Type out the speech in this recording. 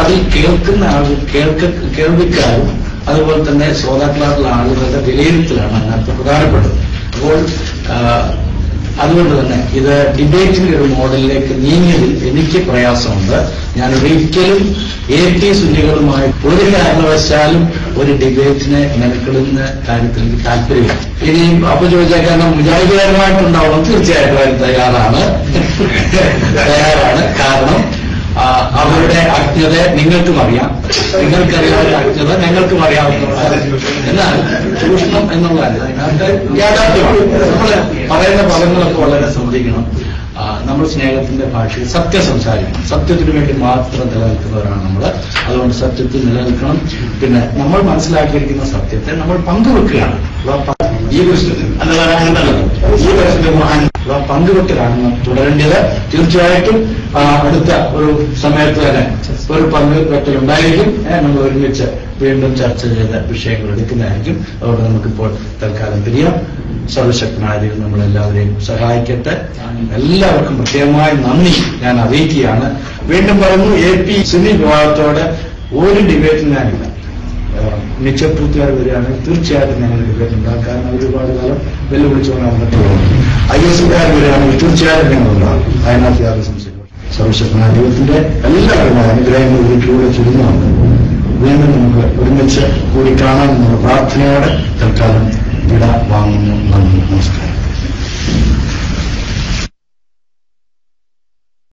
അത് കേൾക്കുന്ന കേൾവിക്കാരും അതുപോലെ തന്നെ ശ്രോതാക്കളായിട്ടുള്ള ആളുകളുടെ വിലയിരുത്തലാണ് അതിനകത്ത് പ്രധാനപ്പെട്ടത്. അപ്പോൾ അതുകൊണ്ട് തന്നെ ഇത് ഡിബേറ്റിന്റെ ഒരു മോഡലിലേക്ക് നീങ്ങിയതിൽ എനിക്ക് പ്രയാസമുണ്ട്. ഞാൻ ഒരിക്കലും AP സുന്നികളുമായി ഒരു കാരണവശാലും ഒരു ഡിബേറ്റിനെ മെനക്കെടുന്ന കാര്യത്തിൽ എനിക്ക് താല്പര്യമില്ല. ഇനിയും അപ്പൊ ചോദിച്ചാൽ കാരണം മുജാഹിദുകാരുമായിട്ടുണ്ടാവണം, തീർച്ചയായിട്ടും അതിന് തയ്യാറാണ്. കാരണം അവരുടെ അജ്ഞത നിങ്ങൾക്കും അറിയാം, നിങ്ങൾക്കറിയാവുന്ന അജ്ഞത ഞങ്ങൾക്കും അറിയാവുന്നതാണ്. എന്നാൽ ചൂഷണം എന്നുള്ളതല്ല, അതിനകത്ത് യാഥാർത്ഥ്യമാണ്. നമ്മൾ പറയുന്ന പദങ്ങളൊക്കെ വളരെ ശ്രദ്ധിക്കണം. നമ്മൾ സ്നേഹത്തിന്റെ ഭാഷയിൽ സത്യം സംസാരിക്കണം. സത്യത്തിന് വേണ്ടി മാത്രം നിലനിൽക്കുന്നവരാണ് നമ്മൾ. അതുകൊണ്ട് സത്യത്തിൽ നിലനിൽക്കണം. പിന്നെ നമ്മൾ മനസ്സിലാക്കിയിരിക്കുന്ന സത്യത്തെ നമ്മൾ പങ്കുവെക്കുകയാണ്. ഈ പ്രശ്നത്തിൽ പങ്കുവെക്കലാണ് തുടരേണ്ടത്. തീർച്ചയായിട്ടും അടുത്ത ഒരു സമയത്ത് തന്നെ ഒരു പങ്കുവെക്കലുണ്ടായിരിക്കും. നമ്മൾ ഒരുമിച്ച് വീണ്ടും ചർച്ച ചെയ്ത വിഷയങ്ങൾ എടുക്കുന്നതായിരിക്കും. അതുകൊണ്ട് നമുക്കിപ്പോൾ തൽക്കാലം പിരിയാം. സർവശക്തനായ ദൈവം നമ്മളെല്ലാവരെയും സഹായിക്കട്ടെ. എല്ലാവർക്കും പ്രത്യേകമായി നന്ദി ഞാൻ അറിയിക്കുകയാണ്. വീണ്ടും പറഞ്ഞു, AP സുന്നി വിഭാഗത്തോടെ ഒരു ഡിബേറ്റും ഞാനില്ല. നിശ്ചയപൂർത്തിയായി വരികയാണെങ്കിൽ തീർച്ചയായിട്ടും ഞങ്ങൾ ഡിബേറ്റ് ഉണ്ടാകും. കാരണം ഒരുപാട് കാലം വെല്ലുവിളിച്ചുകൊണ്ട് വന്നിട്ടുള്ളത്. IS-കാർ വരികയാണെങ്കിൽ തീർച്ചയായിട്ടും ഞങ്ങളുണ്ടാകും. അതിനകത്ത് യാതൊരു സംശയം. സർവശക്തനായ ദൈവത്തിന്റെ എല്ലാവരും അനുഗ്രഹങ്ങൾ വീട്ടിലൂടെ ചുരുങ്ങുന്നുണ്ട്. വീണ്ടും നമുക്ക് ഒരുമിച്ച് കൂടി കാണാമെന്നുള്ള പ്രാർത്ഥനയോടെ തൽക്കാലം വിട വാങ്ങുന്നു. നന്ദി, നമസ്കാരം.